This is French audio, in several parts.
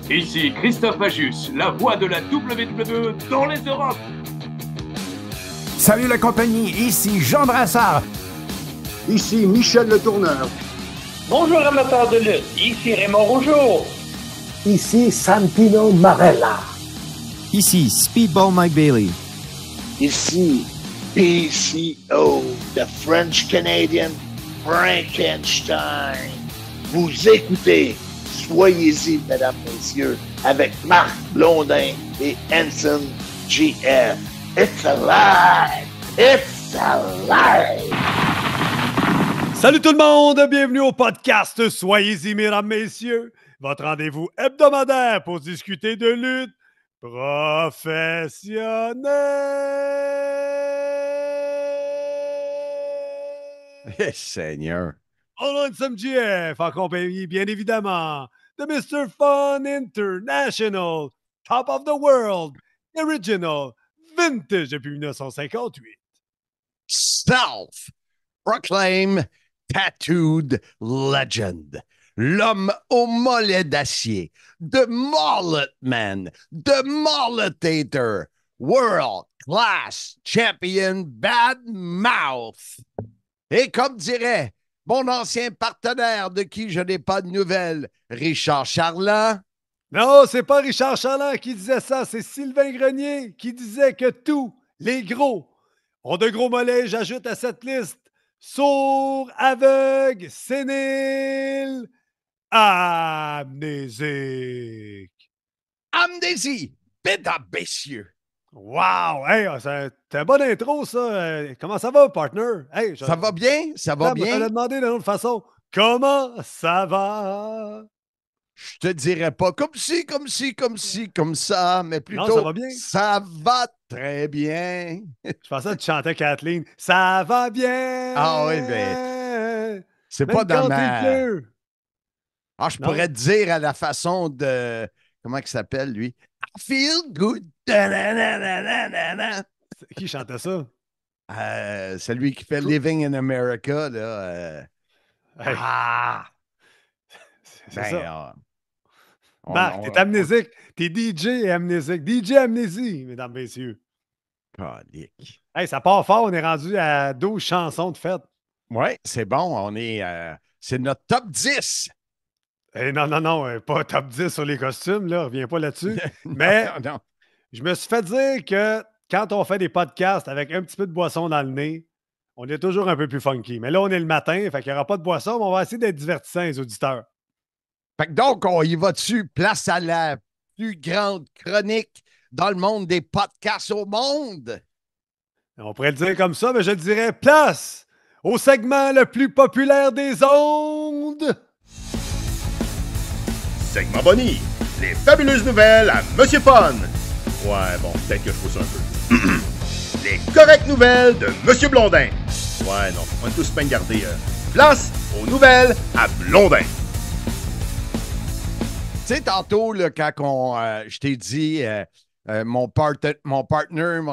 Ici Christophe Majus, la voix de la WWE dans les Europes. Salut la compagnie, ici Jean Brassard. Ici Michel Le Tourneur. Bonjour amateurs de lutte, ici Raymond Rougeau. Ici Santino Marella. Ici Speedball Mike Bailey. Ici PCO, the French Canadian Frankenstein. Vous écoutez, soyez-y, mesdames, messieurs, avec Marc Blondin et Hanson GF. It's alive! It's alive! Salut tout le monde, bienvenue au podcast Soyez-y, mesdames, messieurs, votre rendez-vous hebdomadaire pour discuter de lutte professionnelle. Seigneur. On a Hanson GF en compagnie, bien évidemment, de Mr. Fun International, Top of the World, Original, Vintage depuis 1958. Self-proclaimed tattooed legend. L'homme au mollet d'acier. The Mullet Man. The Mulletator. World Class Champion Bad Mouth. Et comme dirait mon ancien partenaire de qui je n'ai pas de nouvelles, Richard Charland. Non, c'est pas Richard Charland qui disait ça, c'est Sylvain Grenier qui disait que tous les gros ont de gros mollets. J'ajoute à cette liste sourd, aveugle, sénile, amnésique. Amnésie, mesdames, messieurs. Wow! Hey, c'est un bon intro, ça. Comment ça va, partner? Hey, ça va bien? Ça va bien? Je te demandé d'une autre façon. Comment ça va? Je te dirais pas comme ça, mais plutôt non, ça va bien. Ça va très bien. Je pensais que tu chantais Kathleen. Ça va bien. Ah oui, ben, c'est même pas dans ma... Ah, je pourrais te dire à la façon de... Comment il s'appelle, lui? I feel good. Qui chantait ça? C'est lui qui fait Living in America, là. Hey. C'est ben, ça. Marc, t'es amnésique. T'es DJ et amnésique. DJ amnésie, mesdames, messieurs. Calique. Hey, ça part fort. On est rendu à 12 chansons de fête. Oui, c'est bon. On est... c'est notre top 10. Hey, non, pas top 10 sur les costumes, là. Reviens pas là-dessus. Mais non. Je me suis fait dire que quand on fait des podcasts avec un petit peu de boisson dans le nez, on est toujours un peu plus funky. Mais là, on est le matin, fait qu'il n'y aura pas de boisson, mais on va essayer d'être divertissant, les auditeurs. Fait que donc, on y va dessus. Place à la plus grande chronique dans le monde des podcasts au monde. On pourrait le dire comme ça, mais je dirais place au segment le plus populaire des ondes. Segment Bonnie, les fabuleuses nouvelles à Monsieur Fun. Ouais, bon, peut-être que je pousse un peu. Les correctes nouvelles de Monsieur Blondin. Ouais, non, on est tous bien gardés. Place aux nouvelles à Blondin. Tu sais, tantôt, là, quand je t'ai dit mon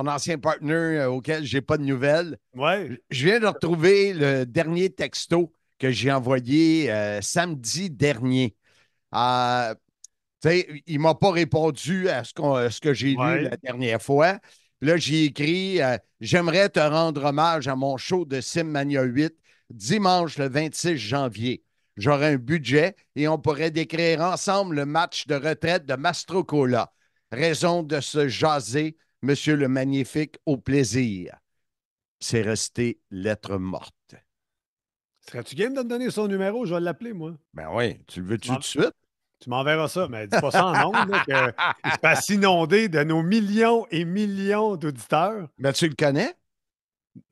ancien partner auquel j'ai pas de nouvelles, ouais. Je viens de retrouver le dernier texto que j'ai envoyé samedi dernier. Il ne m'a pas répondu à ce que j'ai lu la dernière fois. Là, j'ai écrit j'aimerais te rendre hommage à mon show de Simmania 8 dimanche le 26 janvier. J'aurai un budget et on pourrait décrire ensemble le match de retraite de Mastrocola. Raison de se jaser, Monsieur le Magnifique, au plaisir. C'est resté lettre morte. Serais-tu game de me donner son numéro? Je vais l'appeler, moi. Ben oui, tu le veux-tu tout de suite? Tu m'enverras ça, mais dis pas ça en ondes, qu'il se passe inonder de nos millions et millions d'auditeurs. Ben, tu le connais?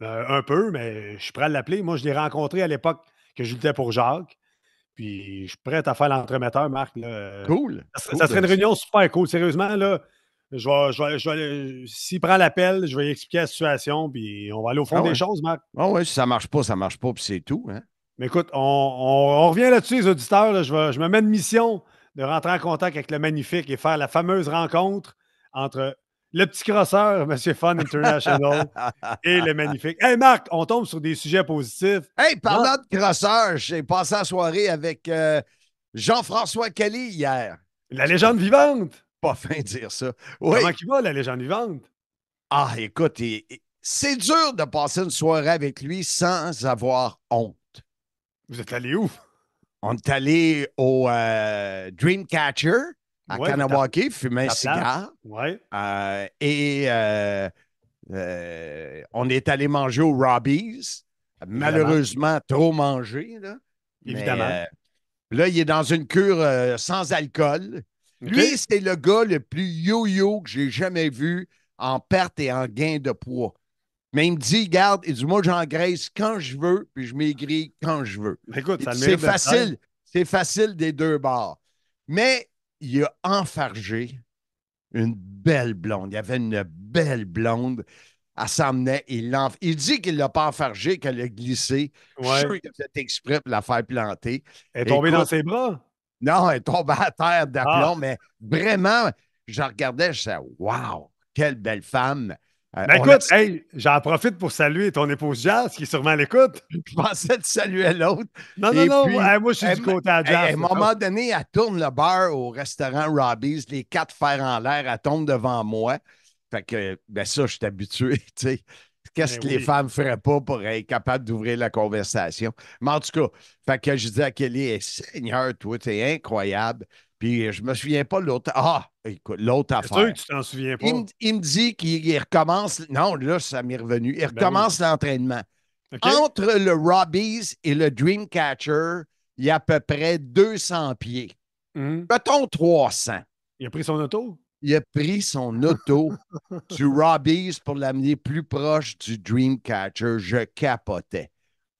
Un peu, mais je suis prêt à l'appeler. Moi, je l'ai rencontré à l'époque que je luttais pour Jacques. Puis, je suis prêt à faire l'entremetteur, Marc. Là. Cool. Ça serait une réunion super cool. Sérieusement, là, s'il prend l'appel, je vais lui expliquer la situation, puis on va aller au fond des choses, Marc. Ah oui, si ça marche pas, puis c'est tout. Hein? Mais écoute, on revient là-dessus, les auditeurs. Là, je me mets une mission de rentrer en contact avec le Magnifique et faire la fameuse rencontre entre le petit crosseur, M. Fun International, et le Magnifique. Hey Marc, on tombe sur des sujets positifs. Hey, parlant de crosseur, j'ai passé la soirée avec Jean-François Kelly hier. La légende vivante! Pas fin de dire ça. Oui. Comment il va, la légende vivante? Ah, écoute, c'est dur de passer une soirée avec lui sans avoir honte. Vous êtes allé où? On est allé au Dreamcatcher à Ouais, Kanawake, fumer un cigare. Ouais. On est allé manger au Robbie's. Malheureusement, trop mangé. Là. Évidemment. Mais, là, il est dans une cure sans alcool. Okay. Lui, c'est le gars le plus yo-yo que j'ai jamais vu en perte et en gain de poids. Mais il me dit, regarde, il dit, moi, j'engraisse quand je veux, puis je maigris quand je veux. Écoute, ça c'est facile. C'est facile des deux bords. Mais il a enfargé une belle blonde. Il y avait une belle blonde. Elle s'emmenait. Il dit qu'il ne l'a pas enfargé, qu'elle l'a glissé. Ouais. Je suis sûr qu'il a fait exprès pour la faire planter. Elle est tombée dans ses bras? Non, elle est tombée à terre d'aplomb, mais vraiment, je regardais, je disais, wow, quelle belle femme. Ben écoute, hey, j'en profite pour saluer ton épouse Jazz, qui est sûrement à l'écoute. Je pensais de saluer l'autre. Non, puis, moi, je suis du côté à Jazz. À un moment donné, elle tourne le bar au restaurant Robbie's, les 4 fers en l'air, elle tombe devant moi. Fait que, ben ça, je suis habitué, tu sais. Qu'est-ce que les femmes ne feraient pas pour être capables d'ouvrir la conversation? Mais en tout cas, fait que je dis à Kelly, Seigneur, toi, t'es incroyable. Puis je me souviens pas de l'autre. Ah, écoute, l'autre affaire. C'est sûr que tu t'en souviens pas. Il me dit qu'il recommence. Non, là, ça m'est revenu. Il recommence l'entraînement. Okay. Entre le Robbie's et le Dreamcatcher, il y a à peu près 200 pieds. Mettons 300. Il a pris son auto? Il a pris son auto du Robbie's pour l'amener plus proche du Dreamcatcher. Je capotais.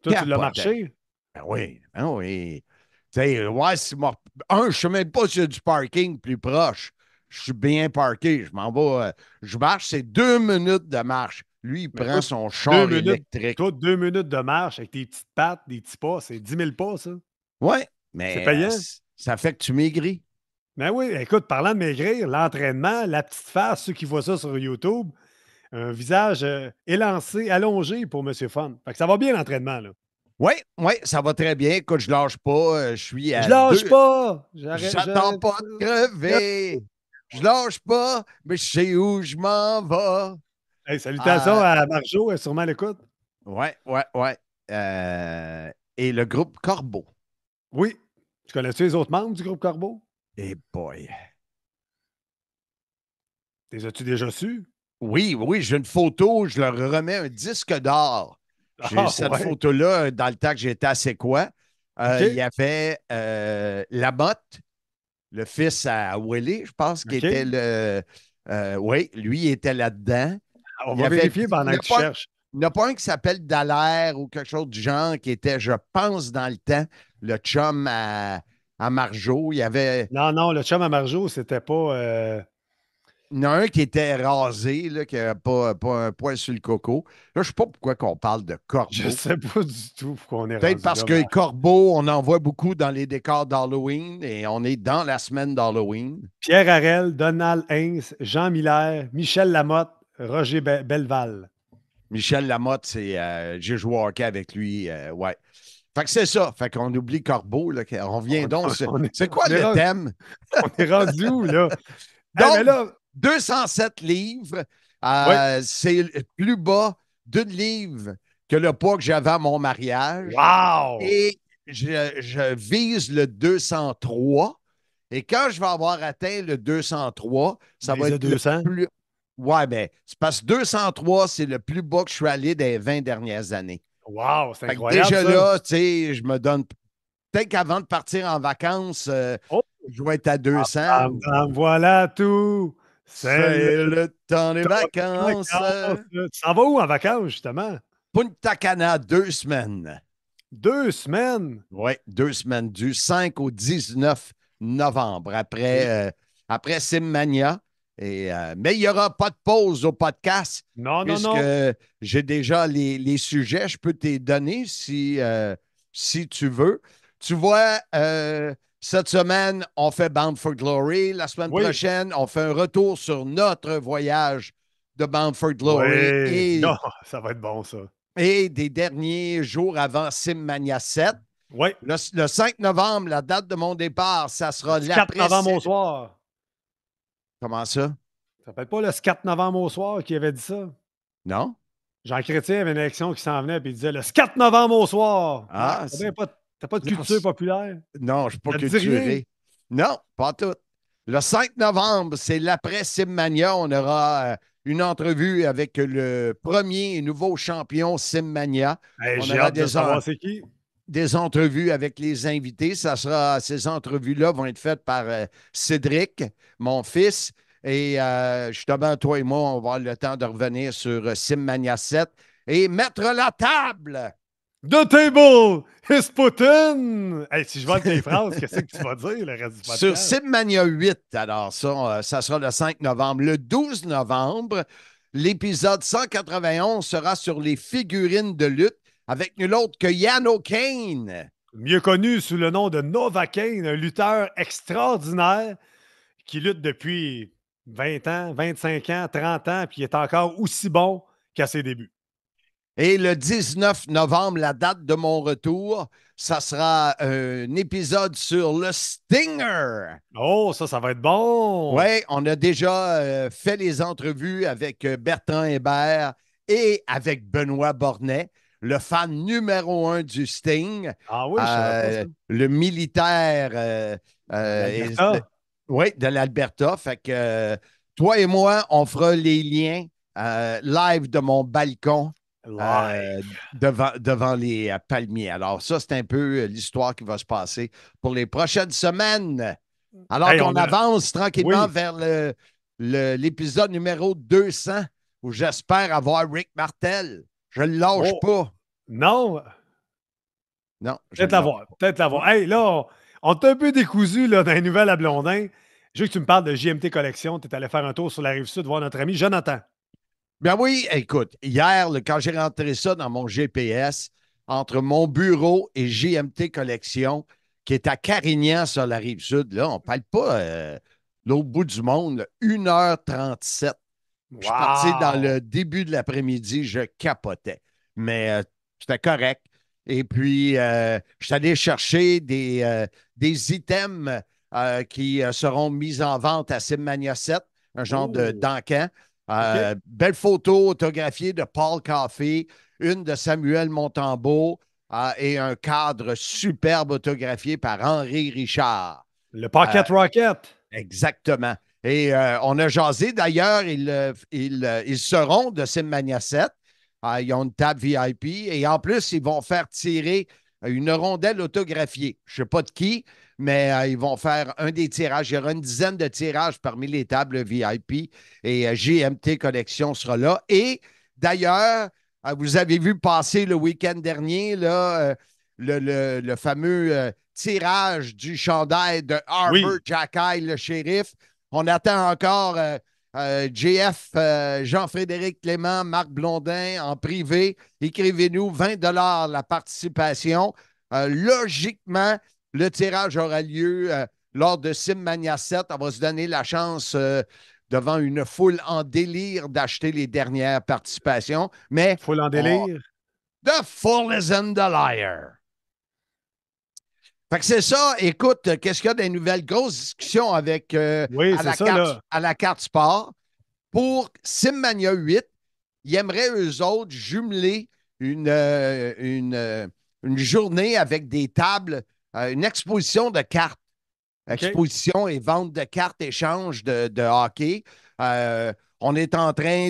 Toi, tu l'as marché? Ben oui, ben oui. Tu sais, ouais, je ne sais même pas s'il y a du parking plus proche. Je suis bien parké. Je m'en vais. Je marche, c'est 2 minutes de marche. Lui, il prend son char électrique. Toi, 2 minutes de marche avec tes petites pattes, des petits pas, c'est 10 000 pas, ça? Oui, mais c'est payant. Ça fait que tu maigris. Ben oui, écoute, parlant de maigrir, l'entraînement, la petite face, ceux qui voient ça sur YouTube, un visage élancé, allongé pour M. Fun. Fait que ça va bien l'entraînement, là. Oui, ça va très bien. Écoute, je lâche pas. Je suis à. Je lâche pas! J'attends pas de crever. Je lâche pas, mais je sais où je m'en vais. Hey, salutations à Marjo, elle est sûrement à l'écoute. Oui. Et le groupe Corbeau. Oui. Tu connais-tu les autres membres du groupe Corbeau? Eh boy. Les as-tu déjà su? Oui, j'ai une photo. Je leur remets un disque d'or. J'ai cette photo-là dans le temps que j'étais à C'est quoi. Il y avait Lamotte, le fils à Willy, je pense, qui était le. Oui, lui, il était là-dedans. On va vérifier pendant que tu cherches. Il n'y en a pas un qui s'appelle Dallaire ou quelque chose du genre qui était, je pense, dans le temps, le chum à Marjo. Il y avait. Non, le chum à Marjo, c'était pas. Il y en a un qui était rasé, là, qui n'avait pas un poil sur le coco. Là, je ne sais pas pourquoi on parle de Corbeau. Je ne sais pas du tout pourquoi on est peut-être parce que Corbeau, on en voit beaucoup dans les décors d'Halloween et on est dans la semaine d'Halloween. Pierre Harel, Donald Heinz, Jean Miller, Michel Lamotte, Roger Belval. Michel Lamotte, c'est j'ai joué au hockey avec lui, ouais. Fait que c'est ça. Fait qu'on oublie Corbeau, là. On vient donc. C'est quoi le thème? On est rendu où, là? Donc, mais là, 207 livres. C'est plus bas d'une livre que le poids que j'avais à mon mariage. Wow! Et je vise le 203. Et quand je vais avoir atteint le 203, ça va être 200? le plus... Ouais, bien, c'est parce que 203, c'est le plus bas que je suis allé des 20 dernières années. Wow, c'est incroyable. Déjà ça. là, tu sais, je me donne... Peut-être qu'avant de partir en vacances, je vais être à 200. Voilà tout. C'est le temps des vacances. Tu s'en vas où en vacances, justement? Punta Cana, 2 semaines. 2 semaines? Oui, 2 semaines, du 5 au 19 novembre, après Simmania. Mais il n'y aura pas de pause au podcast. Non. Puisque j'ai déjà les sujets, je peux te les donner si tu veux. Tu vois, cette semaine, on fait Bound for Glory. La semaine prochaine, on fait un retour sur notre voyage de Bound for Glory. Non, ça va être bon, ça. Et des derniers jours avant Simmania 7. Oui. Le 5 novembre, la date de mon départ, ça sera le 4 novembre au soir. Comment ça? Ça s'appelle pas le 4 novembre au soir qui avait dit ça? Non? Jean Chrétien avait une élection qui s'en venait et il disait le 4 novembre au soir. Ah, t'as pas de culture populaire? Non, je ne suis pas Ça te dit rien? culturé. Non, pas tout. Le 5 novembre, c'est l'après Simmania. On aura une entrevue avec le premier et nouveau champion Simmania. Hey, On j'ai aura hâte de savoir c'est qui. des entrevues avec les invités. Ces entrevues-là vont être faites par Cédric, mon fils. Et justement, toi et moi, on va avoir le temps de revenir sur Simmania 7 et mettre la table. The table is put in! Hey, si je vois tes phrases, qu'est-ce que tu vas dire le reste du podcast? Sur Simmania 8, alors ça sera le 5 novembre. Le 12 novembre, l'épisode 191 sera sur les figurines de lutte avec nul autre que Yano Kane. Mieux connu sous le nom de Nova Kane, un lutteur extraordinaire qui lutte depuis 20 ans, 25 ans, 30 ans, puis il est encore aussi bon qu'à ses débuts. Et le 19 novembre, la date de mon retour, ça sera un épisode sur le Stinger. Oh, ça va être bon! Oui, on a déjà fait les entrevues avec Bertrand Hébert et avec Benoît Bornet, le fan numéro 1 du Sting. Ah oui, je savais pas ça. Le militaire oui, de l'Alberta. Fait que toi et moi, on fera les liens live de mon balcon. Devant les palmiers. Alors, ça, c'est un peu l'histoire qui va se passer pour les prochaines semaines. Alors qu'on avance tranquillement vers l'épisode numéro 200, où j'espère avoir Rick Martel. Je ne le lâche pas. Non. Non. Peut-être l'avoir. Hey, là, on t'a un peu décousu là, dans les nouvelles à Blondin. Je veux que tu me parles de JMT Collection. Tu es allé faire un tour sur la Rive-Sud voir notre ami Jonathan. Bien oui, écoute, hier, quand j'ai rentré ça dans mon GPS, entre mon bureau et JMT Collection, qui est à Carignan sur la Rive-Sud, là, on ne parle pas l'autre bout du monde, 1h37. Wow. Je suis parti dans le début de l'après-midi, je capotais. Mais c'était correct. Et puis, je suis allé chercher des items qui seront mis en vente à Simmania 7, un genre d'encan. Okay. Belle photo autographiée de Paul Coffey, une de Samuel Montembeault et un cadre superbe autographié par Henri Richard. Le Pocket Rocket. Exactement. Et on a jasé. D'ailleurs, ils seront de Simmania 7. Ils ont une table VIP. Et en plus, ils vont faire tirer une rondelle autographiée. Je ne sais pas de qui, mais ils vont faire un des tirages. Il y aura une dizaine de tirages parmi les tables VIP et GMT Collection sera là. Et d'ailleurs, vous avez vu passer le week-end dernier là, le fameux tirage du chandail de Harvard Jackeye, le shérif. On attend encore JF, Jean-Frédéric Clément, Marc Blondin en privé. Écrivez-nous 20 $ la participation. Logiquement, le tirage aura lieu lors de Simmania 7. On va se donner la chance devant une foule en délire d'acheter les dernières participations. Mais foule en délire? The Fool is in the liar. Fait que c'est ça. Écoute, qu'est-ce qu'il y a des nouvelles grosses discussions avec à la carte sport. Pour Simmania 8, ils aimeraient eux autres jumeler une journée avec des tables, une exposition de cartes. Exposition et vente de cartes, échange de hockey. On est en train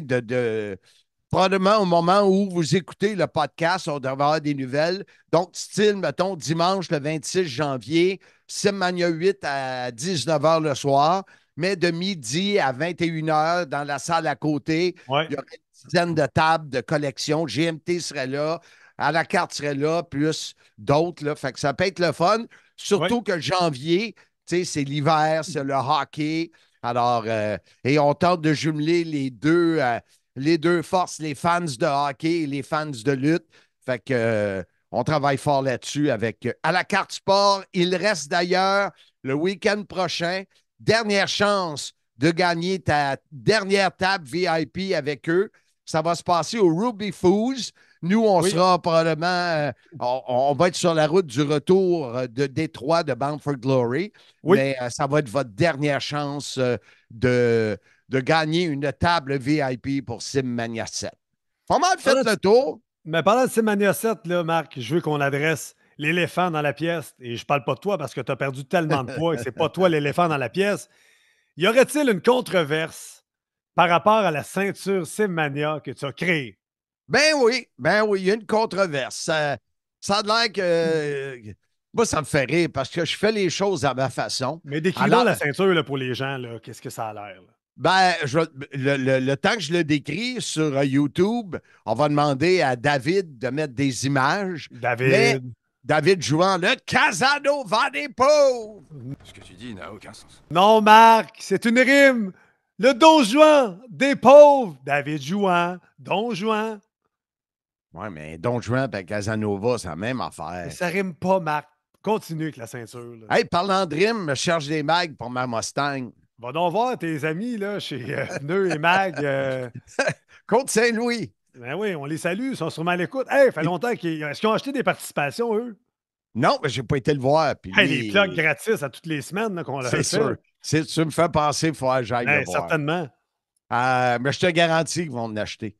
probablement au moment où vous écoutez le podcast, on devrait avoir des nouvelles. Donc, style, mettons, dimanche le 26 janvier, Simmania 8 à 19h le soir, mais de midi à 21h dans la salle à côté. Ouais. Il y aurait une dizaine de tables de collection. GMT serait là, à la carte serait là, plus d'autres. Là. Fait que ça peut être le fun. Surtout que janvier, tu sais, c'est l'hiver, c'est le hockey. Alors, et on tente de jumeler les deux forces, les fans de hockey et les fans de lutte. Fait que on travaille fort là-dessus avec à la carte sport. Il reste d'ailleurs le week-end prochain, dernière chance de gagner ta dernière table VIP avec eux. Ça va se passer au Ruby Foods. Nous, on sera probablement, on va être sur la route du retour de Détroit, de Bound for Glory. Oui. Mais ça va être votre dernière chance de gagner une table VIP pour SimMania 7. Pas mal fait le tour. Mais pendant le SimMania 7, là, Marc, je veux qu'on adresse l'éléphant dans la pièce. Et je parle pas de toi parce que tu as perdu tellement de poids et c'est pas toi l'éléphant dans la pièce. Y aurait-il une controverse par rapport à la ceinture SimMania que tu as créée? Ben oui, il y a une controverse. Ça a l'air que... moi, ça me fait rire parce que je fais les choses à ma façon. Mais décris-donc la ceinture là, pour les gens. Là, qu'est-ce que ça a l'air? Là? Ben, le temps que je le décris sur YouTube, on va demander à David de mettre des images. David jouant le Casanova des pauvres. Ce que tu dis n'a aucun sens. Non, Marc, c'est une rime. Le Don Juan des pauvres. David jouant, Don Juan. Ouais, mais Don Juan et Casanova, c'est la même affaire. Mais ça rime pas, Marc. Continue avec la ceinture. Là. Hey, parlant de rime, je cherche des mags pour ma Mustang. Va donc voir tes amis là, chez Pneus et Mag. Côte-Saint-Louis. Ben oui, on les salue, ils sont sûrement à l'écoute. Hey, fait longtemps qu'ils... Est-ce qu'ils ont acheté des participations, eux? Non, mais j'ai pas été le voir. Puis les plugs gratis à toutes les semaines là, qu'on leur fait. C'est sûr. Si tu me fais penser, il faut que j'aille le voir. Certainement. Mais je te garantis qu'ils vont en acheter.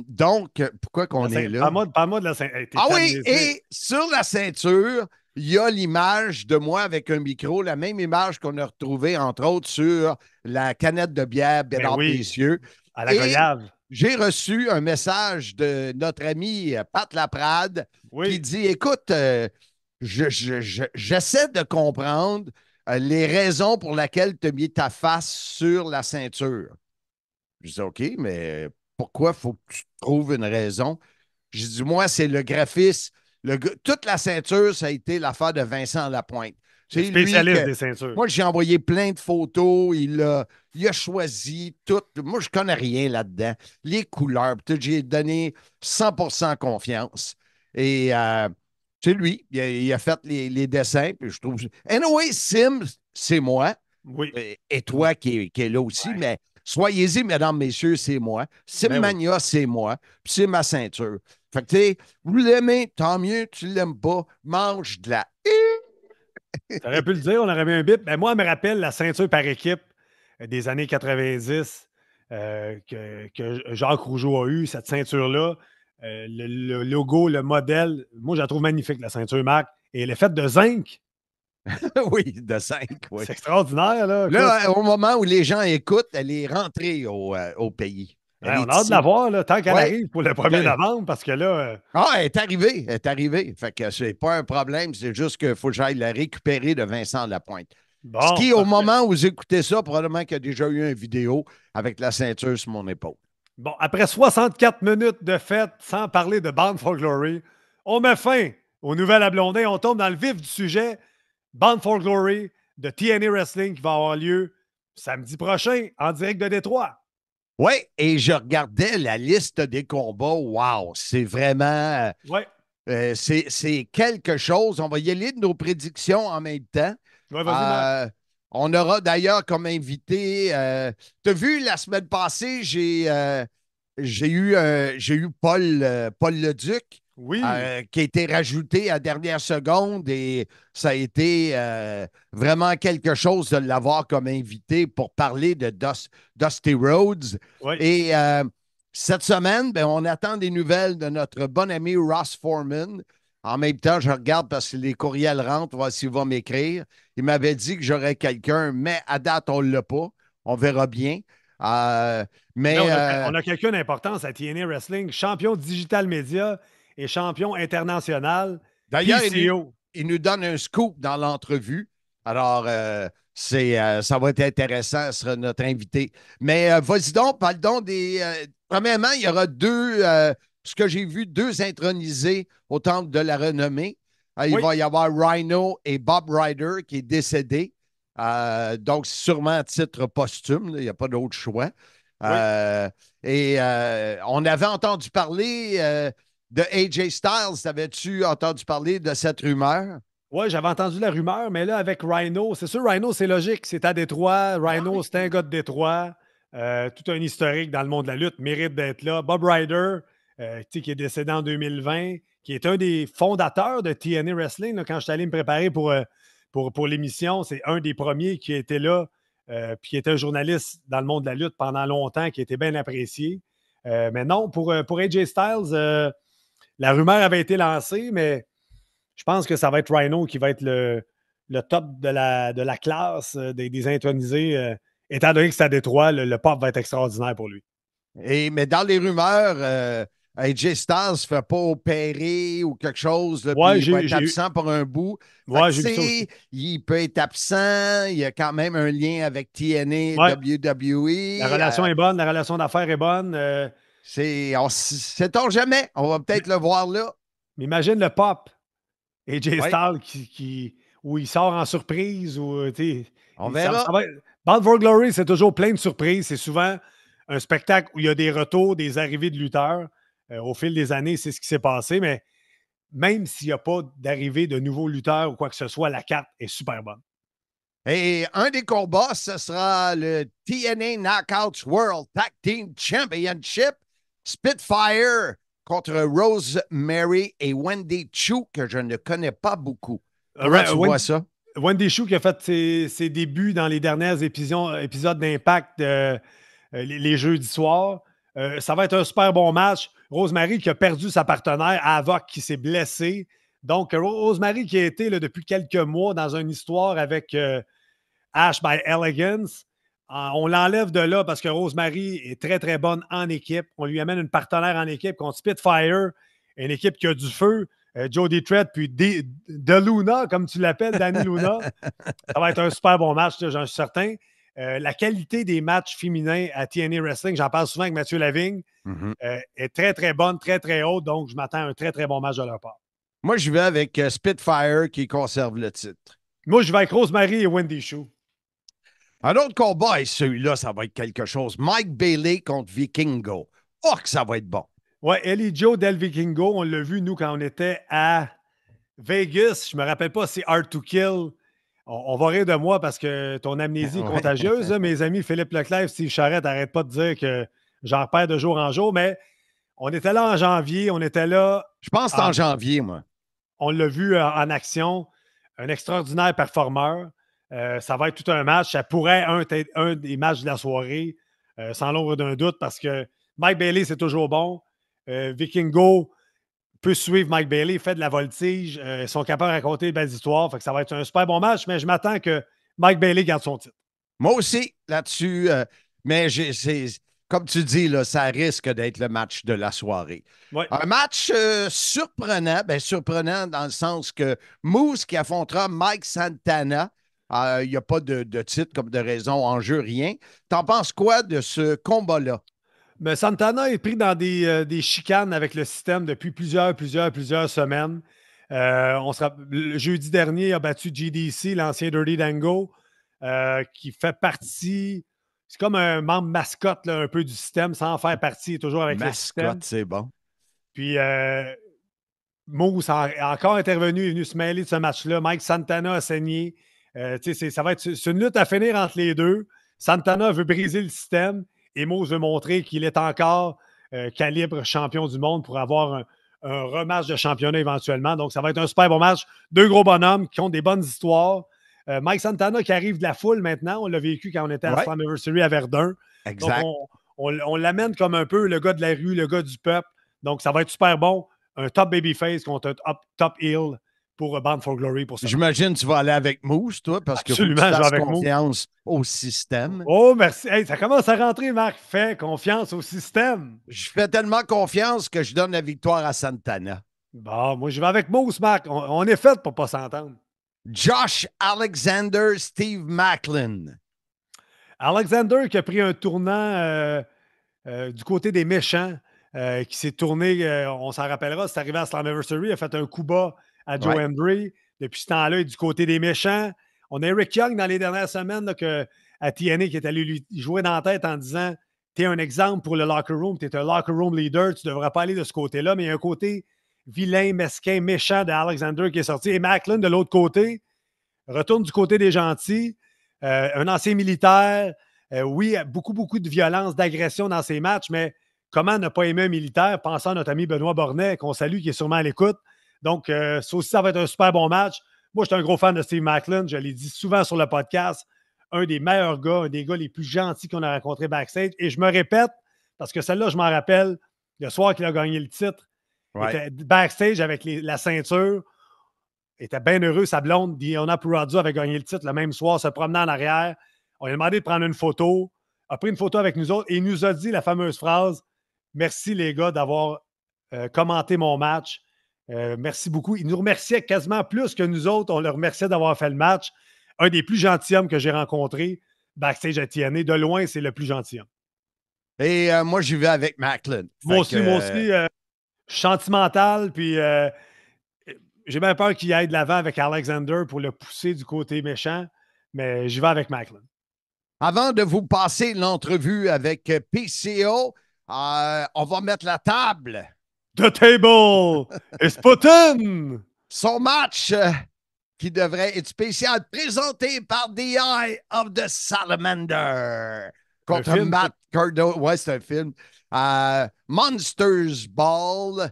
Donc, pourquoi qu'on est là? Parle-moi de la ceinture. Hey, oui, et sur la ceinture, il y a l'image de moi avec un micro, la même image qu'on a retrouvée, entre autres, sur la canette de bière Bédard Précieux. À la Goyave. J'ai reçu un message de notre ami Pat Laprade qui dit, écoute, j'essaie de comprendre les raisons pour lesquelles tu as mis ta face sur la ceinture. Je dis, OK, mais pourquoi faut que tu trouves une raison? J'ai dit, moi, c'est le graphisme. Toute la ceinture, ça a été l'affaire de Vincent Lapointe. C'est spécialiste des ceintures. Moi, j'ai envoyé plein de photos. Il a choisi tout. Moi, je ne connais rien là-dedans. Les couleurs, j'ai donné 100% confiance. Et c'est lui. Il a fait les dessins. Puis je trouve... Anyway, Sim, c'est moi. Oui. Et toi qui est là aussi. Mais soyez-y, mesdames, messieurs, c'est moi. SimMania, c'est moi. Puis c'est ma ceinture. Fait que, tu sais, vous l'aimez, tant mieux. Tu ne l'aimes pas, mange de la... Tu aurais pu le dire, on aurait mis un bip. Ben, moi, elle me rappelle la ceinture par équipe des années 90 que Jacques Rougeau a eu, cette ceinture-là. Le logo, le modèle, moi, je la trouve magnifique, la ceinture Marc. Et elle est faite de zinc. Oui, de zinc, oui. C'est extraordinaire, là. Là, au moment où les gens écoutent, elle est rentrée au pays. On a hâte de la voir, là, tant qu'elle arrive pour le 1er novembre, parce que là... elle est arrivée. Fait que c'est pas un problème, c'est juste qu'il faut que j'aille la récupérer de Vincent Lapointe. Bon, ce qui, au moment où vous écoutez ça, probablement qu'il y a déjà eu une vidéo avec la ceinture sur mon épaule. Bon, après 64 minutes de fête, sans parler de Bound for Glory, on met fin aux nouvelles à Blondin. On tombe dans le vif du sujet. Bound for Glory de TNA Wrestling qui va avoir lieu samedi prochain en direct de Détroit. Oui, et je regardais la liste des combats. Wow, c'est vraiment... c'est quelque chose. On va y aller de nos prédictions en même temps. Ouais, vas-y, on aura d'ailleurs comme invité... tu as vu, la semaine passée, j'ai eu Paul Leduc. Oui. Qui a été rajouté à dernière seconde et ça a été vraiment quelque chose de l'avoir comme invité pour parler de Dusty Rhodes. Oui. Et cette semaine, on attend des nouvelles de notre bon ami Ross Foreman. En même temps, je regarde parce que les courriels rentrent, voir s'il va m'écrire. Il m'avait dit que j'aurais quelqu'un, mais à date, on ne l'a pas. On verra bien. Mais là, on a quelqu'un d'importance à TNA Wrestling, champion digital média et champion international. D'ailleurs, il nous donne un scoop dans l'entrevue. Alors, ça va être intéressant. Ce sera notre invité. Mais vas-y donc, parle donc des... premièrement, il y aura ce que j'ai vu, 2 intronisés au Temple de la Renommée. Il va y avoir Rhino et Bob Ryder qui est décédé. Donc, sûrement à titre posthume. Il n'y a pas d'autre choix. Et on avait entendu parler... de AJ Styles, t'avais-tu entendu parler de cette rumeur? Oui, j'avais entendu la rumeur, mais là, avec Rhino, c'est sûr, Rhino, c'est logique. C'est à Détroit. Rhino, c'est un gars de Détroit. Tout un historique dans le monde de la lutte, mérite d'être là. Bob Ryder, qui est décédé en 2020, qui est un des fondateurs de TNA Wrestling. Là, quand je suis allé me préparer pour l'émission, c'est un des premiers qui était là, puis qui était un journaliste dans le monde de la lutte pendant longtemps, qui était bien apprécié. Mais non, pour AJ Styles, la rumeur avait été lancée, mais je pense que ça va être Rhino qui va être le top de la classe des intronisés. Étant donné que c'est à Détroit, le pop va être extraordinaire pour lui. Mais dans les rumeurs, AJ Styles ne se fait pas opérer ou quelque chose, là, Ouais, puis il va être absent pour un bout. Ouais, j'ai vu ça aussi. Il peut être absent, il y a quand même un lien avec TNA, WWE. La relation est bonne, la relation d'affaires est bonne. Sait-on jamais, on va peut-être le voir là. Mais imagine le pop, AJ Styles, où il sort en surprise. On verra. Bound for Glory, c'est toujours plein de surprises. C'est souvent un spectacle où il y a des retours, des arrivées de lutteurs. Au fil des années, c'est ce qui s'est passé, mais même s'il n'y a pas d'arrivée de nouveaux lutteurs ou quoi que ce soit, la carte est super bonne. Et un des combats, ce sera le TNA Knockouts World Tag Team Championship. Spitfire contre Rosemary et Wendy Choo, que je ne connais pas beaucoup. Comment tu vois ça? Wendy Choo qui a fait ses débuts dans les derniers épisodes d'Impact les jeudis soirs. Ça va être un super bon match. Rosemary qui a perdu sa partenaire, Havok qui s'est blessé. Donc, Rosemary qui a été là, depuis quelques mois dans une histoire avec Ash by Elegance. On l'enlève de là parce que Rosemary est très, très bonne en équipe. On lui amène une partenaire en équipe contre Spitfire, une équipe qui a du feu. Jody Trett, puis de Luna, comme tu l'appelles, Danny Luna. Ça va être un super bon match, j'en suis certain. La qualité des matchs féminins à TNA Wrestling, j'en parle souvent avec Mathieu Lavigne, est très, très bonne, très, très haute. Donc, je m'attends à un très, très bon match de leur part. Moi, je vais avec Spitfire qui conserve le titre. Moi, je vais avec Rosemary et Wendy Choo. Un autre combat, et celui-là, ça va être quelque chose. Mike Bailey contre Vikingo. Oh, que ça va être bon. Ouais, Ellie Joe Del Vikingo, on l'a vu, nous, quand on était à Vegas. Je me rappelle pas si Hard to Kill. On va rire de moi parce que ton amnésie est contagieuse. Là, mes amis Philippe Leclerc, Steve Charrette, n'arrête pas de dire que j'en repère de jour en jour, mais on était là en janvier. On était là. Je pense que c'est en janvier, moi. On l'a vu en action. Un extraordinaire performeur. Ça va être tout un match. Ça pourrait être un des matchs de la soirée, sans l'ombre d'un doute, parce que Mike Bailey, c'est toujours bon. Vikingo peut suivre Mike Bailey, fait de la voltige. Ils sont capables de raconter de belles histoires. Fait que ça va être un super bon match, mais je m'attends que Mike Bailey garde son titre. Moi aussi, là-dessus. Mais comme tu dis, là, ça risque d'être le match de la soirée. Ouais. Un match surprenant. Surprenant dans le sens que Moose qui affrontera Mike Santana. Il n'y a pas de titre comme de raison en jeu, rien. T'en penses quoi de ce combat-là? Mais Santana est pris dans des chicanes avec le système depuis plusieurs semaines. Le jeudi dernier, il a battu GDC, l'ancien Dirty Dango, qui fait partie. C'est comme un membre mascotte là, un peu du système, sans en faire partie, il est toujours avec le système. Mascotte, c'est bon. Puis Moose a encore intervenu, est venu se mêler de ce match-là. Mike Santana a saigné. Ça va être c'est une lutte à finir entre les deux. Santana veut briser le système. Et Moose veut montrer qu'il est encore calibre champion du monde pour avoir un rematch de championnat éventuellement. Donc, ça va être un super bon match. Deux gros bonhommes qui ont des bonnes histoires. Mike Santana qui arrive de la foule maintenant. On l'a vécu quand on était à Slammiversary à Verdun. Exact. Donc, on l'amène comme un peu le gars de la rue, le gars du peuple. Donc, ça va être super bon. Un top babyface contre un top heel pour Bound for Glory. J'imagine que tu vas aller avec Moose, toi, parce que tu fasses confiance au système. Oh, merci. Hey, ça commence à rentrer, Marc. Fais confiance au système. Je fais tellement confiance que je donne la victoire à Santana. Bon, moi, je vais avec Moose, Marc. On est fait pour ne pas s'entendre. Josh Alexander, Steve Macklin. Alexander qui a pris un tournant du côté des méchants, qui s'est tourné, on s'en rappellera, c'est arrivé à Slammiversary, il a fait un coup bas à Joe Hendry. Depuis ce temps-là, il est du côté des méchants. On a Eric Young dans les dernières semaines là, à TNA qui est allé lui jouer dans la tête en disant « Tu es un exemple pour le locker room, tu es un locker room leader, tu ne devrais pas aller de ce côté-là. » Mais il y a un côté vilain, mesquin, méchant d'Alexander qui est sorti. Et Macklin, de l'autre côté, retourne du côté des gentils. Un ancien militaire. Oui, beaucoup de violence, d'agression dans ses matchs, mais comment ne pas aimer un militaire, pensant à notre ami Benoît Bornet, qu'on salue, qui est sûrement à l'écoute. Donc, ça aussi, ça va être un super bon match. Moi, je suis un gros fan de Steve Maclin. Je l'ai dit souvent sur le podcast. Un des meilleurs gars, un des gars les plus gentils qu'on a rencontrés backstage. Et je me répète, parce que celle-là, je m'en rappelle, le soir qu'il a gagné le titre, il était backstage avec la ceinture. Il était bien heureux. Sa blonde, Diona Purazzo, avait gagné le titre le même soir, se promenant en arrière. On lui a demandé de prendre une photo. A pris une photo avec nous autres et il nous a dit la fameuse phrase « Merci les gars d'avoir commenté mon match. Merci beaucoup. » Il nous remerciait quasiment plus que nous autres. On le remerciait d'avoir fait le match. Un des plus gentilshommes que j'ai rencontrés backstage à TNA. De loin, c'est le plus gentilhomme. Et moi, j'y vais avec Macklin. Moi aussi, je suis sentimental, puis j'ai bien peur qu'il aille de l'avant avec Alexander pour le pousser du côté méchant, mais j'y vais avec Macklin. Avant de vous passer l'entrevue avec PCO, on va mettre la table. The table is put in! Son match qui devrait être spécial, présenté par The Eye of the Salamander contre Matt Cardona. Ouais, c'est un film. Monsters Ball.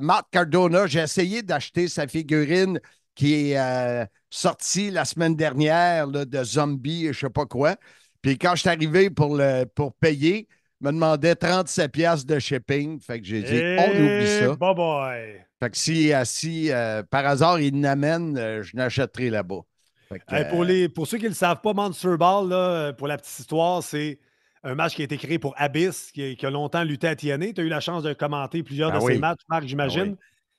Matt Cardona, j'ai essayé d'acheter sa figurine qui est sortie la semaine dernière là, de Zombie, je ne sais pas quoi. Puis quand je suis arrivé pour payer, il me demandait 37 piastres de shipping. Fait que j'ai dit, on oublie ça. Bye bye. Fait que si par hasard, il n'amène, je n'achèterai là-bas. Pour ceux qui ne le savent pas, Monster Ball, là, pour la petite histoire, c'est un match qui a été créé pour Abyss, qui a longtemps lutté à TNA. Tu as eu la chance de commenter plusieurs de ses matchs, Marc, j'imagine.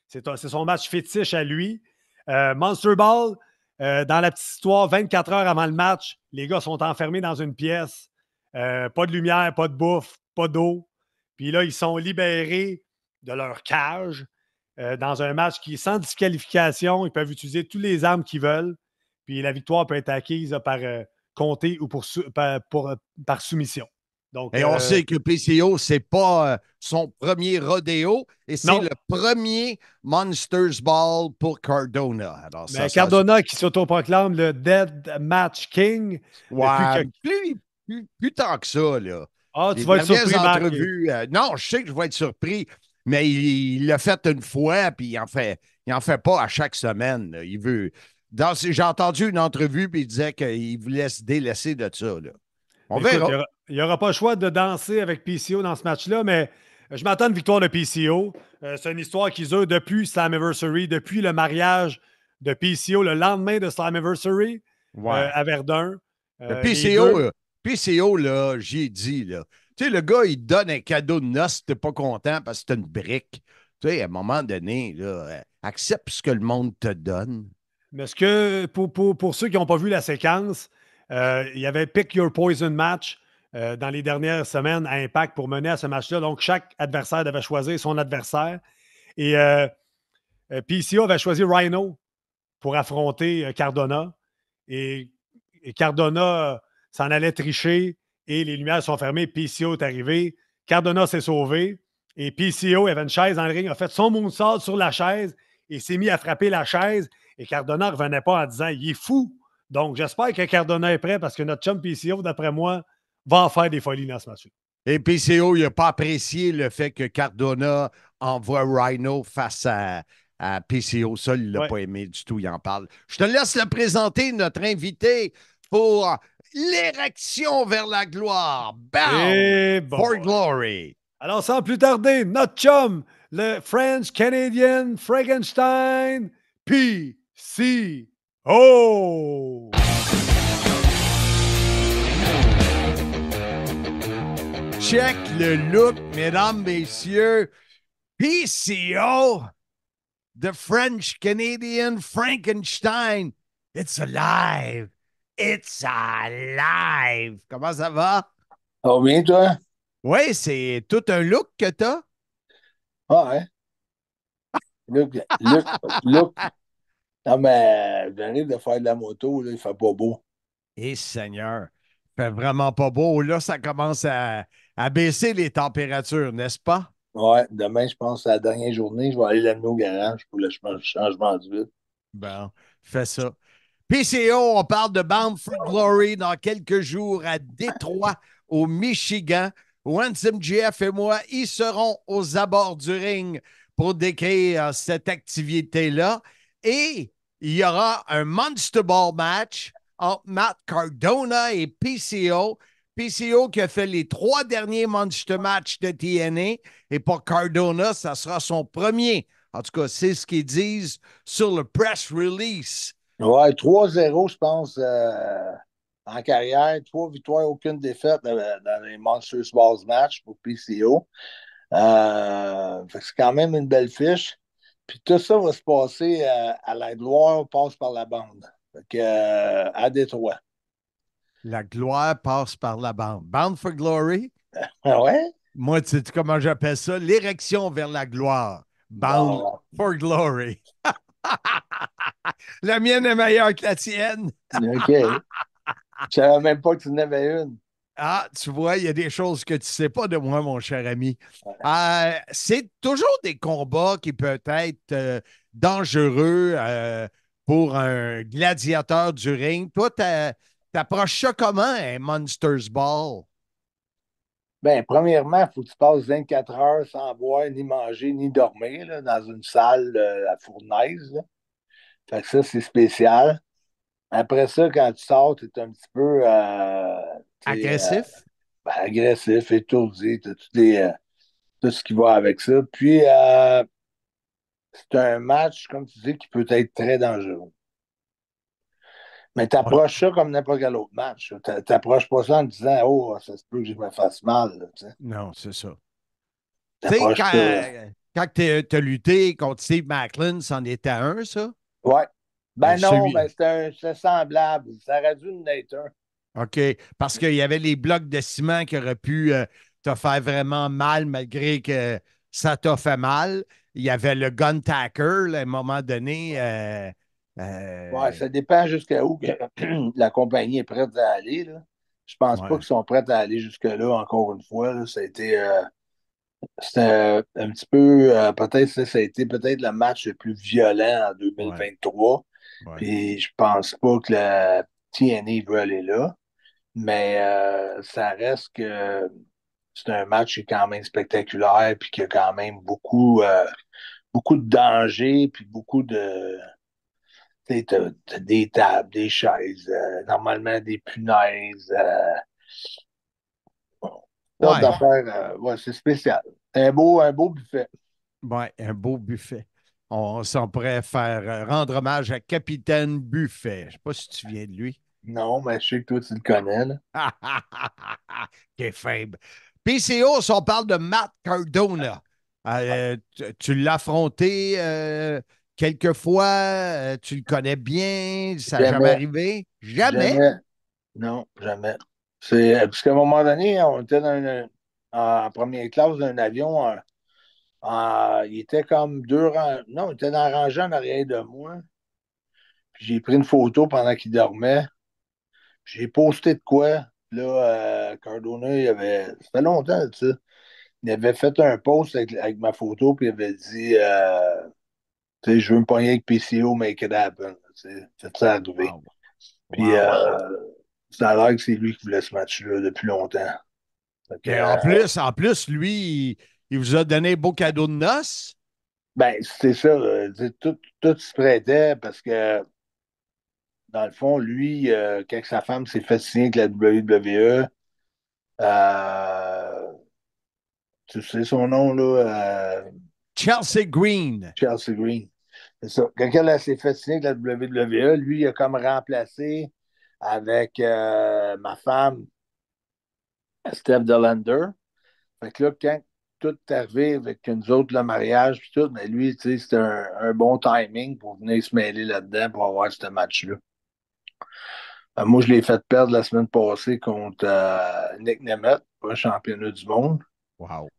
C'est son match fétiche à lui. Monster Ball, dans la petite histoire, 24 heures avant le match, les gars sont enfermés dans une pièce. Pas de lumière, pas de bouffe, pas d'eau. Puis là, ils sont libérés de leur cage dans un match qui est sans disqualification. Ils peuvent utiliser toutes les armes qu'ils veulent. Puis la victoire peut être acquise par compter ou par soumission. Donc, et on sait que PCO, ce n'est pas son premier rodéo et c'est le premier Monsters Ball pour Cardona. Alors, mais Cardona qui s'autoproclame le Dead Match King. Ouais, plus tant que ça, là. Ah, tu vas être surpris, non, je sais que je vais être surpris, mais il l'a fait une fois, puis il en fait pas à chaque semaine. Là. Il veut. J'ai entendu une entrevue, puis il disait qu'il voulait se délaisser de ça. Là. On verra. Il n'y aura pas le choix de danser avec PCO dans ce match-là, mais je m'attends à une victoire de PCO. C'est une histoire qu'ils ont depuis Slammiversary, depuis le mariage de PCO, le lendemain de Slammiversary à Verdun. PCO, là, j'ai dit, là. Tu sais, le gars, il donne un cadeau de noces si t'es pas content parce que c'est une brique. Tu sais, à un moment donné, là, accepte ce que le monde te donne. Mais est-ce que, pour ceux qui n'ont pas vu la séquence, il y avait Pick Your Poison match dans les dernières semaines à Impact pour mener à ce match-là. Donc, chaque adversaire devait choisir son adversaire. Et PCO avait choisi Rhino pour affronter Cardona. Et Cardona s'en allait tricher et les lumières sont fermées. PCO est arrivé. Cardona s'est sauvé. Et PCO, il avait une chaise dans le ring, a fait son moonsault sur la chaise et s'est mis à frapper la chaise. Et Cardona ne revenait pas en disant « Il est fou! » Donc, j'espère que Cardona est prêt parce que notre chum PCO, d'après moi, va en faire des folies dans ce match-là. Et PCO, il n'a pas apprécié le fait que Cardona envoie Rhino face à PCO. Ça, il ne l'a pas aimé du tout, il en parle. Je te laisse le présenter, notre invité, pour l'érection vers la gloire. Bound for glory. Alors, sans plus tarder, notre chum, le French-Canadian Frankenstein PCO. Check le look, mesdames, messieurs. PCO, the French-Canadian Frankenstein. It's alive. It's alive. Comment ça va? Ça va bien, toi? Oui, c'est tout un look que t'as. Ah, hein? Look. Non, mais j'arrive de faire de la moto, là, il fait pas beau. Eh, Seigneur, il fait vraiment pas beau. Là, ça commence à baisser les températures, n'est-ce pas? Ouais, demain, je pense que c'est la dernière journée. Je vais aller l'amener au garage pour le changement d'huile. Bon, fais ça. PCO, on parle de Bound for Glory dans quelques jours à Détroit, au Michigan. Once MGF et moi y serons aux abords du ring pour décrire cette activité-là. Et il y aura un Monster Ball match entre Matt Cardona et PCO. PCO qui a fait les 3 derniers Monster matchs de TNA. Et pour Cardona, ça sera son premier. En tout cas, c'est ce qu'ils disent sur le press release. Ouais, 3-0, je pense, en carrière. 3 victoires, aucune défaite dans les Monsters Balls match pour PCO. Fait que c'est quand même une belle fiche. Puis tout ça va se passer à la gloire, passe par la bande. Fait que, à Détroit. La gloire passe par la bande. Bound for Glory. Ah ouais? Moi, tu sais comment j'appelle ça? L'érection vers la gloire. Bound for Glory. La mienne est meilleure que la tienne. OK. Je savais même pas que tu en avais une. Ah, tu vois, il y a des choses que tu ne sais pas de moi, mon cher ami. C'est toujours des combats qui peuvent être dangereux pour un gladiateur du ring. Toi, t'approches ça comment, un Monsters Ball? Ben, premièrement, il faut que tu passes 24 heures sans boire, ni manger, ni dormir, là, dans une salle à fournaise, là. Fait que ça, c'est spécial. Après ça, quand tu sors, tu es un petit peu agressif? Agressif, étourdi, tu as tout ce qui va avec ça. Puis, c'est un match, comme tu dis, qui peut être très dangereux. Mais tu approches ça comme n'importe quel autre match. Tu n'approches pas ça en te disant, oh, ça se peut que je me fasse mal. Là, non, c'est ça. Tu sais, quand tu as lutté contre Steve Macklin, c'en était un, ça? Oui. Ben non, ben c'est semblable. Ça aurait dû en être un. OK. Parce qu'il y avait les blocs de ciment qui auraient pu te faire vraiment mal malgré que ça t'a fait mal. Il y avait le gun tacker, là, à un moment donné. Oui, ça dépend jusqu'à où la compagnie est prête à aller. Là. Je pense pas qu'ils sont prêts à aller jusque-là, encore une fois. Là. Ça a été c'était un petit peu, peut-être ça a été peut-être le match le plus violent en 2023. Ouais. Puis je pense pas que la TNA veut aller là. Mais ça reste que c'est un match qui est quand même spectaculaire, puis qui a quand même beaucoup de danger, puis beaucoup de. T'as des tables, des chaises, normalement des punaises. C'est spécial. Un beau buffet. Oui, un beau buffet. On s'en pourrait faire rendre hommage à Capitaine Buffet. Je ne sais pas si tu viens de lui. Non, mais je sais que toi, tu le connais. Là. Quel faible. PCO, si on parle de Matt Cardona, tu l'as affronté quelques fois, tu le connais bien, ça n'a jamais arrivé? Jamais? Non, jamais. Parce qu'à un moment donné, on était en première classe d'un avion. Il était comme 2 rangs. Non, il était dans la rangée en arrière de moi. Puis j'ai pris une photo pendant qu'il dormait. J'ai posté de quoi. Là, Cardona, ça fait longtemps, ça. Il avait fait un post avec ma photo, puis il avait dit tu sais, je veux me pogner avec PCO, make it happen. C'est ça arrivé. Wow. Puis ça a l'air que c'est lui qui voulait ce match-là depuis longtemps. En plus, lui, il vous a donné un beau cadeau de noces? Ben, c'est ça. Tout se prêtait parce que dans le fond, lui, quand sa femme s'est fait signer avec la WWE, tu sais son nom, là? Chelsea Green. Chelsea Green. C'est ça. Quand elle s'est fait signer avec la WWE, lui, il a comme remplacé avec ma femme, Steph Delander. Fait que là, quand tout est arrivé avec nous autres, le mariage, puis tout, mais lui, tu sais, c'était un bon timing pour venir se mêler là-dedans pour avoir ce match-là. Moi, je l'ai fait perdre la semaine passée contre Nick Nemeth, pour le championnat du monde. Wow.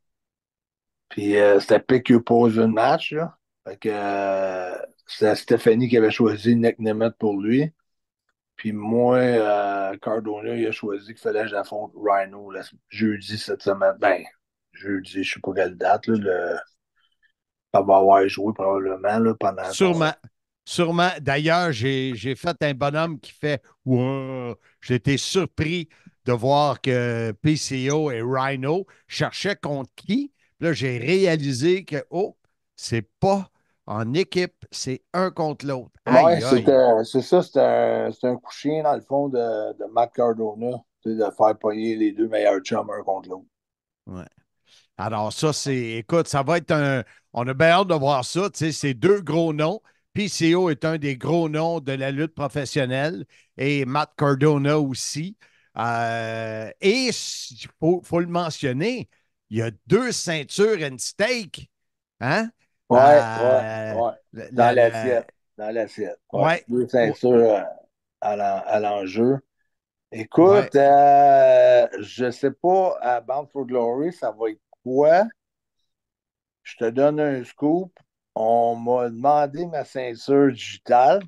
Puis c'était pick your poison match, là. Fait que c'était Stéphanie qui avait choisi Nick Nemeth pour lui. Puis moi, Cardona, il a choisi qu'il fallait que j'affronte Rhino jeudi cette semaine. Ben, jeudi, je sais pas quelle date, là, ça va avoir joué probablement là, pendant. Sûrement. D'ailleurs, j'ai fait un bonhomme qui fait wow. J'ai été surpris de voir que PCO et Rhino cherchaient contre qui. Puis là, j'ai réalisé que, oh, c'est pas en équipe, c'est un contre l'autre. Ouais, Aïe, aïe. c'est ça, c'est un coup de chien, dans le fond, de Matt Cardona, de faire pogner les deux meilleurs chums un contre l'autre. Ouais. Alors, ça, écoute, ça va être on a bien hâte de voir ça. Tu sais, c'est deux gros noms. PCO est un des gros noms de la lutte professionnelle et Matt Cardona aussi. Et il faut le mentionner, il y a deux ceintures and steak. Hein? Ouais. Dans l'assiette. Dans l'assiette. Ouais. Deux ceintures à l'enjeu. Ouais. Écoute, je sais pas, à Bound for Glory, ça va être quoi? Je te donne un scoop. On m'a demandé ma ceinture digitale.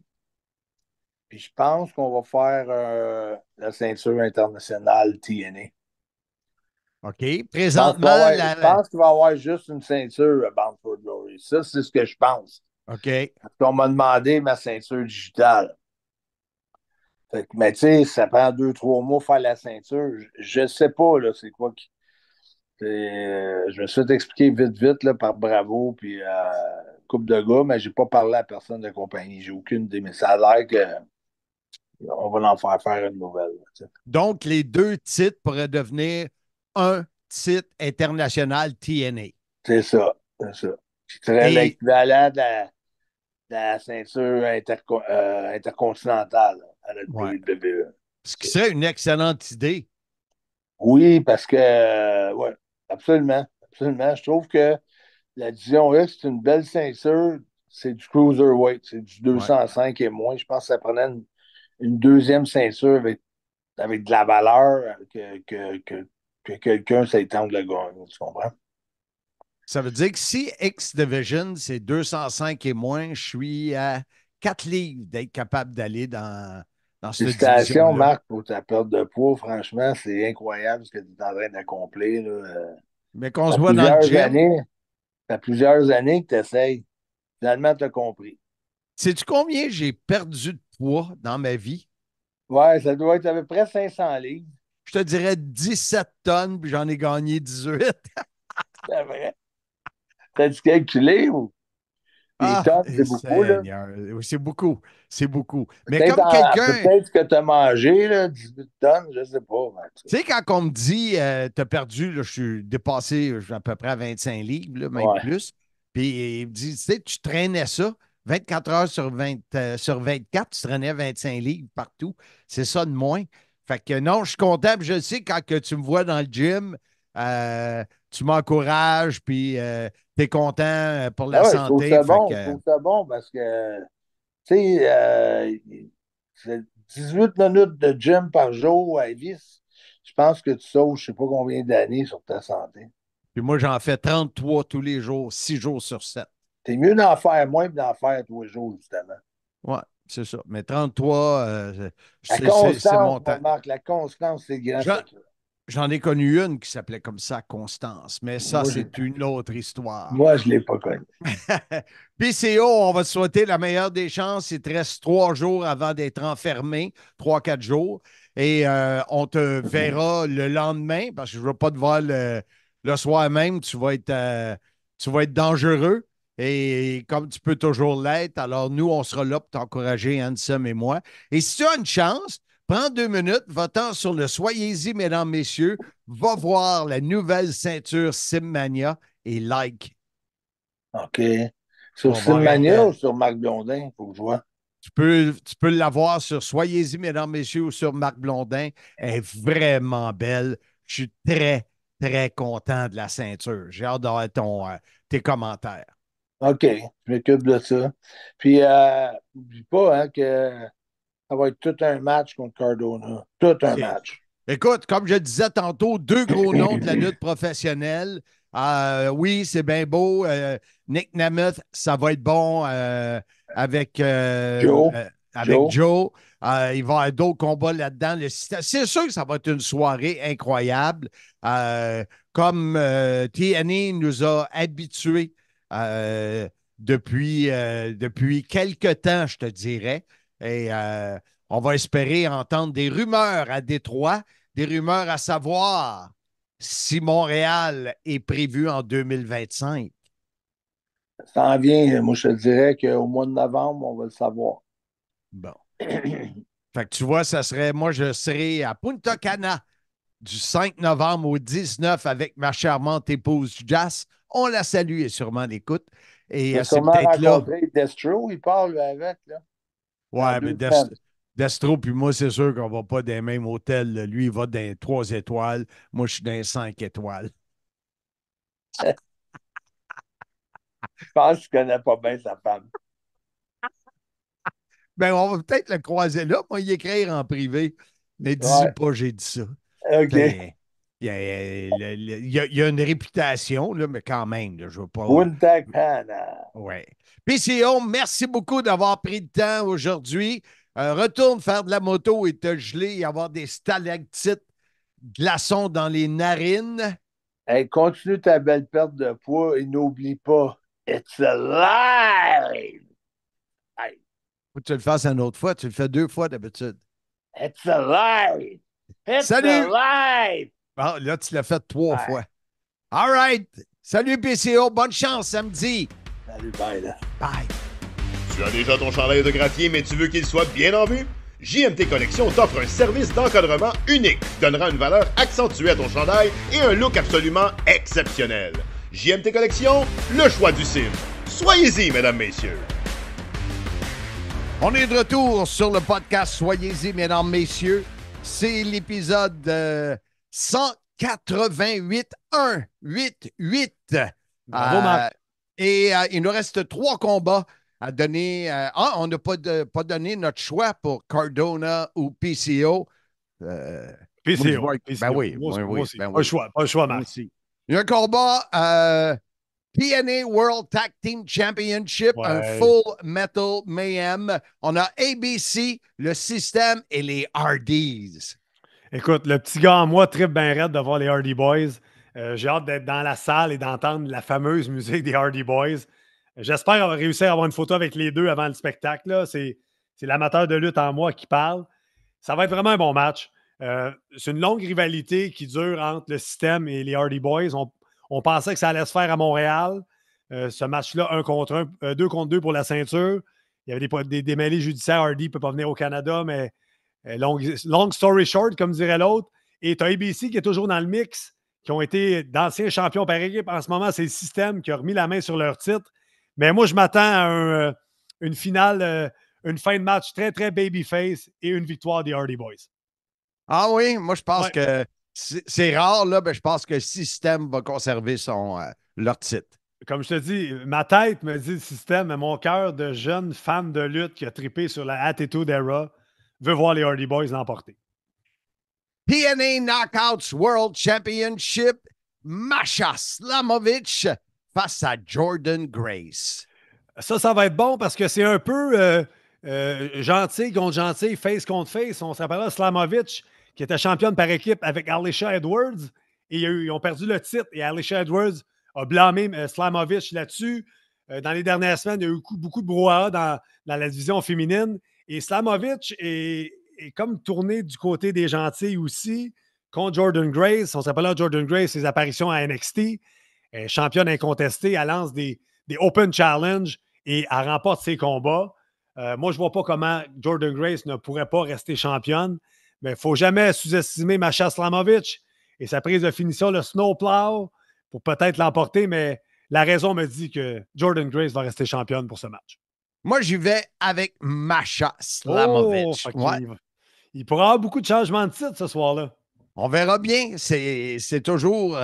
Puis je pense qu'on va faire la ceinture internationale TNA. OK. Présentement, Je pense qu'il va y avoir juste une ceinture à Bound for Glory. Ça, c'est ce que je pense. OK. Parce qu'on m'a demandé ma ceinture digitale. Fait que, mais tu sais, ça prend 2, 3 mois faire la ceinture. Je sais pas, là, c'est quoi qui. Je me suis fait expliquer vite, là, par Bravo, puis couple de gars, mais j'ai pas parlé à personne de compagnie. J'ai aucune idée, mais ça a l'air qu'on va en faire une nouvelle. Là, donc, les deux titres pourraient devenir un titre international TNA. C'est ça. Qui serait l'équivalent de la ceinture intercontinentale à la WWE. Ce qui serait une excellente idée. Oui, parce que, ouais, absolument. Je trouve que la division X, c'est une belle ceinture. C'est du cruiserweight, c'est du 205 et moins. Je pense que ça prenait une deuxième ceinture avec de la valeur que quelqu'un s'étend de la gagner. Tu comprends? Ça veut dire que si X Division, c'est 205 et moins, je suis à 4 livres d'être capable d'aller dans cette Félicitations, Marc, pour ta perte de poids. Franchement, c'est incroyable ce que tu es en train d'accomplir. Mais qu'on se voit dans le gym. Ça fait plusieurs années que tu essayes. Finalement, tu as compris. Sais-tu combien j'ai perdu de poids dans ma vie? Ouais, ça doit être à peu près 500 livres. Je te dirais 17 tonnes, puis j'en ai gagné 18. C'est vrai. T'as-tu calculé ou? Les tonnes, c'est beaucoup, là. C'est beaucoup. Mais peut-être comme quelqu'un. Peut-être que tu as mangé, là, 18 tonnes, je ne sais pas. Tu sais, quand on me dit, tu as perdu, là, je suis dépassé à peu près à 25 livres, là, même plus. Puis il me dit, tu sais, tu traînais ça 24 heures sur 24, tu traînais 25 livres partout. C'est ça de moins. Fait que non, je suis content. Puis je sais, quand que tu me vois dans le gym, tu m'encourages, puis tu es content pour la santé. Je trouve ça bon parce que, tu sais, c'est 18 minutes de gym par jour à Evis. Je pense que tu sauves je ne sais pas combien d'années sur ta santé. Puis moi, j'en fais 33 tous les jours, 6 jours sur 7. C'est mieux d'en faire moins que d'en faire tous les jours, justement. Oui, c'est ça. Mais 33, c'est mon temps. Marc, la constance, c'est grand. J'en ai connu une qui s'appelait comme ça, Constance. Mais ça, c'est une autre histoire. Moi, je ne l'ai pas connue. PCO, on va te souhaiter la meilleure des chances. Il te reste 3 jours avant d'être enfermé, 3-4 jours. Et on te verra le lendemain, parce que je ne veux pas te voir le soir même. Tu vas être dangereux. Et comme tu peux toujours l'être, alors nous, on sera là pour t'encourager, Handsome et moi. Et si tu as une chance, prends 2 minutes, va-t'en sur le Soyez-y, mesdames, messieurs, va voir la nouvelle ceinture Simmania et like. OK. Sur Simmania ou sur Marc Blondin, il faut que je vois. Tu peux l'avoir sur Soyez-y, mesdames, messieurs, ou sur Marc Blondin. Elle est vraiment belle. Je suis très, très content de la ceinture. J'ai hâte d'avoir tes commentaires. OK, je m'occupe de ça. Puis, n'oublie pas hein, que ça va être tout un match contre Cardona. Tout un match. Écoute, comme je disais tantôt, 2 gros noms de la lutte professionnelle. Oui, c'est bien beau. Nick Nemeth, ça va être bon avec Joe. Il va y avoir d'autres combats là-dedans. C'est sûr que ça va être une soirée incroyable. Comme TNA nous a habitués depuis quelque temps, je te dirais. Et on va espérer entendre des rumeurs à Détroit, des rumeurs à savoir si Montréal est prévu en 2025. Ça en vient. Moi, je te dirais qu'au mois de novembre, on va le savoir. Bon. Fait que tu vois, ça serait, moi, je serai à Punta Cana du 5 novembre au 19 avec ma charmante épouse Jazz. On la salue et sûrement l'écoute. Et c'est sûrement peut-être là. rencontré Destro, il parle avec, là. Ouais, mais Destro, puis moi, c'est sûr qu'on va pas dans les mêmes hôtels. Là. Lui, il va dans les 3 étoiles. Moi, je suis dans les 5 étoiles. Je pense que je connais pas bien sa femme. Ben, on va peut-être le croiser là. Moi, y écrire en privé. Mais dis-y pas, j'ai dit ça. OK. Ben, il y a une réputation, là, mais quand même, là, je veux pas. Punta Cana. Ouais. PCO, merci beaucoup d'avoir pris le temps aujourd'hui. Retourne faire de la moto et te geler et avoir des stalactites glaçons dans les narines. Hey, continue ta belle perte de poids et n'oublie pas, it's alive! Hey. Faut que tu le fasses une autre fois. Tu le fais 2 fois d'habitude. It's alive! It's Salut! alive! Bon, là, tu l'as fait 3 fois. All right. Salut, PCO. Bonne chance samedi. Salut, bye, là. Bye. Tu as déjà ton chandail autographié, mais tu veux qu'il soit bien en vue? JMT Collection t'offre un service d'encadrement unique qui donnera une valeur accentuée à ton chandail et un look absolument exceptionnel. JMT Collection, le choix du cime. Soyez-y, mesdames, messieurs. On est de retour sur le podcast Soyez-y, mesdames, messieurs. C'est l'épisode 188 188. Bravo, Marc. Et il nous reste 3 combats à donner. On n'a pas donné notre choix pour Cardona ou PCO. PCO. Ben oui. Pas le choix, Marc. Il y a un combat TNA World Tag Team Championship, un Full Metal Mayhem. On a ABC, le système et les Hardys. Écoute, le petit gars en moi tripe bien raide de voir les Hardy Boys. J'ai hâte d'être dans la salle et d'entendre la fameuse musique des Hardy Boys. J'espère réussir à avoir une photo avec les deux avant le spectacle. Là. C'est l'amateur de lutte en moi qui parle. Ça va être vraiment un bon match. C'est une longue rivalité qui dure entre le système et les Hardy Boys. On pensait que ça allait se faire à Montréal. Ce match-là, 1 contre 1, 2 contre 2 pour la ceinture. Il y avait des démêlés judiciaires. Hardy ne peut pas venir au Canada, mais long story short, comme dirait l'autre. Et tu as ABC qui est toujours dans le mix, qui ont été d'anciens champions par équipe. En ce moment, c'est le système qui a remis la main sur leur titre. Mais moi, je m'attends à une finale, une fin de match très, très babyface et une victoire des Hardy Boys. Ah oui, moi, je pense que c'est rare, là, mais je pense que le système va conserver leur titre. Comme je te dis, ma tête me dit le système, mais mon cœur de jeune fan de lutte qui a trippé sur la Attitude Era veut voir les Hardy Boys l'emporter. TNA Knockouts World Championship, Masha Slamovich face à Jordan Grace. Ça va être bon parce que c'est un peu gentil contre gentil, face contre face. On se rappellera Slamovich qui était championne par équipe avec Alicia Edwards et ils ont perdu le titre et Alicia Edwards a blâmé Slamovich là-dessus. Dans les dernières semaines, il y a eu beaucoup de brouhaha dans la division féminine et Slamovich est comme tourné du côté des gentils aussi contre Jordan Grace. On s'appelle Jordan Grace, ses apparitions à NXT. Championne incontestée, elle lance des Open Challenge et elle remporte ses combats. Moi, je ne vois pas comment Jordan Grace ne pourrait pas rester championne, mais il ne faut jamais sous-estimer Masha Slamovich et sa prise de finition, le Snowplow, pour peut-être l'emporter, mais la raison me dit que Jordan Grace va rester championne pour ce match. Moi, j'y vais avec Masha Slamovich. Il pourra avoir beaucoup de changements de titre ce soir-là. On verra bien. C'est toujours...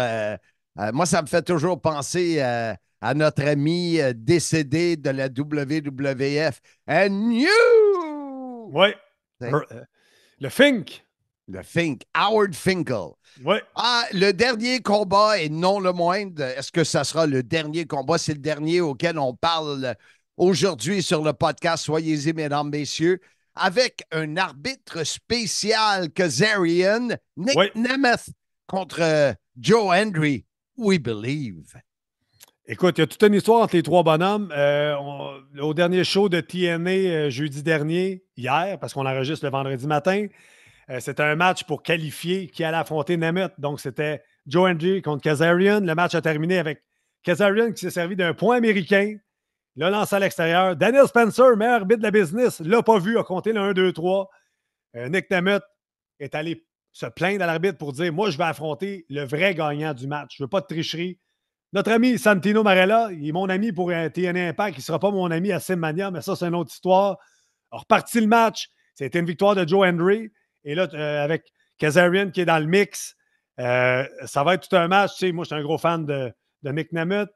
moi, ça me fait toujours penser à notre ami décédé de la WWF. And you! Oui. Le Fink. Le Fink. Howard Finkel. Oui. Le dernier combat, et non le moindre, est-ce que ça sera le dernier combat? C'est le dernier auquel on parle aujourd'hui sur le podcast. Soyez-y, mesdames, messieurs, avec un arbitre spécial Kazarian, Nick Nemeth contre Joe Hendry. We believe. Écoute, il y a toute une histoire entre les 3 bonhommes. Au dernier show de TNA jeudi dernier, hier, parce qu'on enregistre le vendredi matin, C'était un match pour qualifier qui allait affronter Nemeth. Donc, c'était Joe Hendry contre Kazarian. Le match a terminé avec Kazarian qui s'est servi d'un point américain. L'a lancé à l'extérieur. Daniel Spencer, meilleur arbitre de la business, l'a pas vu, a compté le 1, 2, 3. Nick Nemeth est allé se plaindre à l'arbitre pour dire « Moi, je vais affronter le vrai gagnant du match. Je veux pas de tricherie. » Notre ami Santino Marella, il est mon ami pour un TNA Impact. Il ne sera pas mon ami à Simmania, mais ça, c'est une autre histoire. A reparti le match. C'était une victoire de Joe Hendry. Et là, avec Kazarian qui est dans le mix, ça va être tout un match. Tu sais, moi, je suis un gros fan de Nick Nemeth.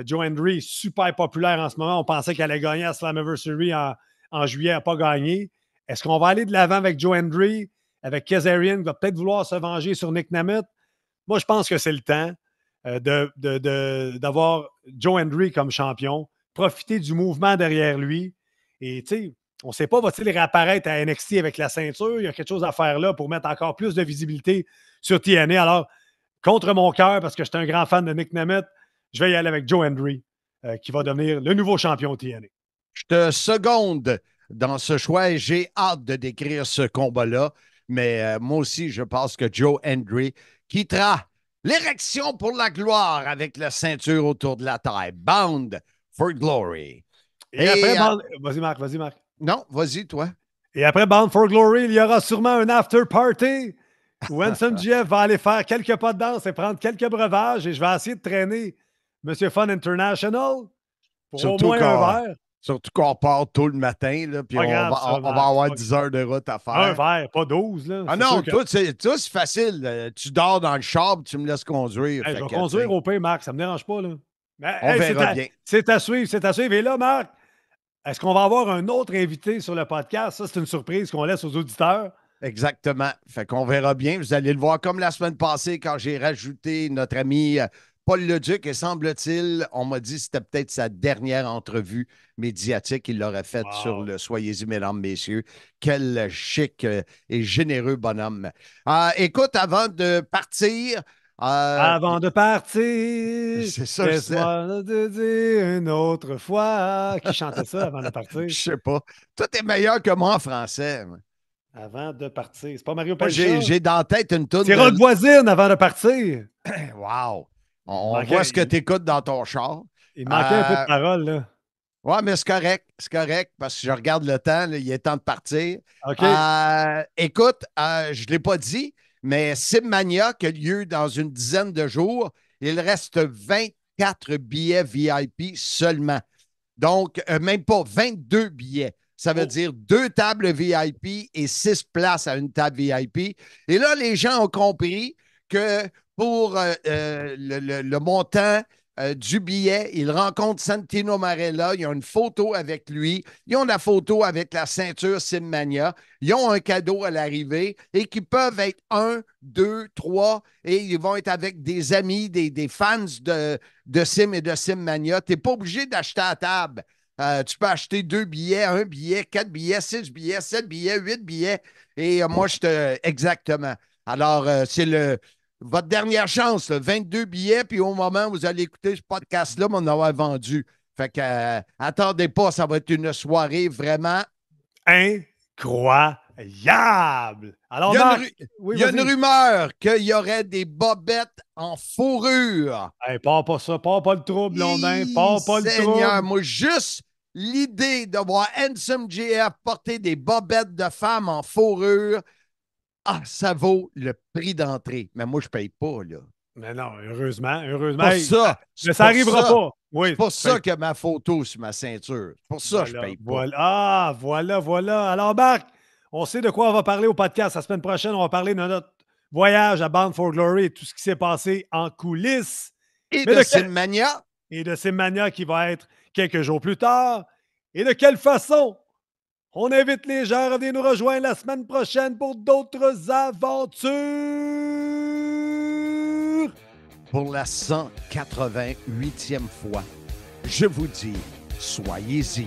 Joe Hendry, super populaire en ce moment. On pensait qu'elle allait gagner à Slammiversary en juillet, elle n'a pas gagné. Est-ce qu'on va aller de l'avant avec Joe Hendry, avec Kazarian, qui va peut-être vouloir se venger sur Nick Nemeth? Moi, je pense que c'est le temps d'avoir Joe Hendry comme champion, profiter du mouvement derrière lui. Et tu sais, on ne sait pas, va-t-il réapparaître à NXT avec la ceinture? Il y a quelque chose à faire là pour mettre encore plus de visibilité sur TNA. Alors, contre mon cœur, parce que je suis un grand fan de Nick Nemeth, je vais y aller avec Joe Hendry, qui va devenir le nouveau champion TNA. Je te seconde dans ce choix et j'ai hâte de décrire ce combat-là. Mais moi aussi, je pense que Joe Hendry quittera l'érection pour la gloire avec la ceinture autour de la taille. Bound for Glory. Et après, vas-y, Marc, vas-y, Marc. Non, vas-y, toi. Et après Bound for Glory, il y aura sûrement un after party où Handsome Jeff va aller faire quelques pas de danse et prendre quelques breuvages et je vais essayer de traîner Monsieur Fun International pour surtout au moins un verre. Surtout qu'on part tôt le matin, là, puis on va avoir 10 heures de route à faire. Un verre, pas 12. Là. Ah non, toi, c'est facile. Tu dors dans le char, tu me laisses conduire. Hey, je vais conduire au pays, Marc, ça ne me dérange pas. Là. Mais, on verra bien. C'est à suivre, c'est à suivre. Et là, Marc, est-ce qu'on va avoir un autre invité sur le podcast? Ça, c'est une surprise qu'on laisse aux auditeurs. Exactement. Fait qu'on verra bien. Vous allez le voir comme la semaine passée quand j'ai rajouté notre ami Paul Leduc. Et semble-t-il, on m'a dit que c'était peut-être sa dernière entrevue médiatique qu'il l'aurait faite sur le Soyez-y, mesdames, messieurs. Quel chic et généreux bonhomme. Écoute, avant de partir... Avant de partir, c'est ça, laisse-moi te dire une autre fois. Qui chantait ça avant de partir? Je sais pas. Toi, t'es meilleur que moi en français. Avant de partir. C'est pas Mario Pelcha? J'ai dans la tête une toune. C'est Rock Voisine avant de partir. Wow! On voit ce que tu écoutes dans ton char. Il manquait un peu de paroles, là. Oui, mais c'est correct. C'est correct parce que je regarde le temps. Là, il est temps de partir. OK. Écoute, je ne l'ai pas dit, mais Simmania qui a lieu dans une dizaine de jours, il reste 24 billets VIP seulement. Donc, même pas 22 billets. Ça veut dire 2 tables VIP et 6 places à une table VIP. Et là, les gens ont compris que pour le montant du billet, ils rencontrent Santino Marella. Ils ont une photo avec lui. Ils ont la photo avec la ceinture Simmania. Ils ont un cadeau à l'arrivée et qui peuvent être 1, 2, 3 et ils vont être avec des amis, des fans de Sim et de Simmania. Tu n'es pas obligé d'acheter à table. Tu peux acheter 2 billets, 1 billet, 4 billets, 6 billets, 7 billets, 8 billets. Et moi, exactement. Alors, c'est votre dernière chance, 22 billets, puis au moment où vous allez écouter ce podcast-là, on en aura vendu. Fait que, attendez pas, ça va être une soirée vraiment incroyable. Alors, il y a une rumeur qu'il y aurait des bobettes en fourrure. Hey, pas ça, pas le trouble, Blondin, pas le trouble. Moi, juste l'idée de voir Handsome JF porter des bobettes de femmes en fourrure, ça vaut le prix d'entrée. Mais moi, je ne paye pas, là. Mais non, heureusement. Mais ça n'arrivera pas. Oui, c'est pour ça que ma photo sur ma ceinture. C'est pour ça que je ne paye pas. Voilà. Alors, Marc, on sait de quoi on va parler au podcast. La semaine prochaine, on va parler de notre voyage à Bound for Glory et tout ce qui s'est passé en coulisses. Et de Simmania. Et de Simmania qui va être quelques jours plus tard. Et de quelle façon? On invite les gens à venir nous rejoindre la semaine prochaine pour d'autres aventures. Pour la 188e fois, je vous dis, soyez-y.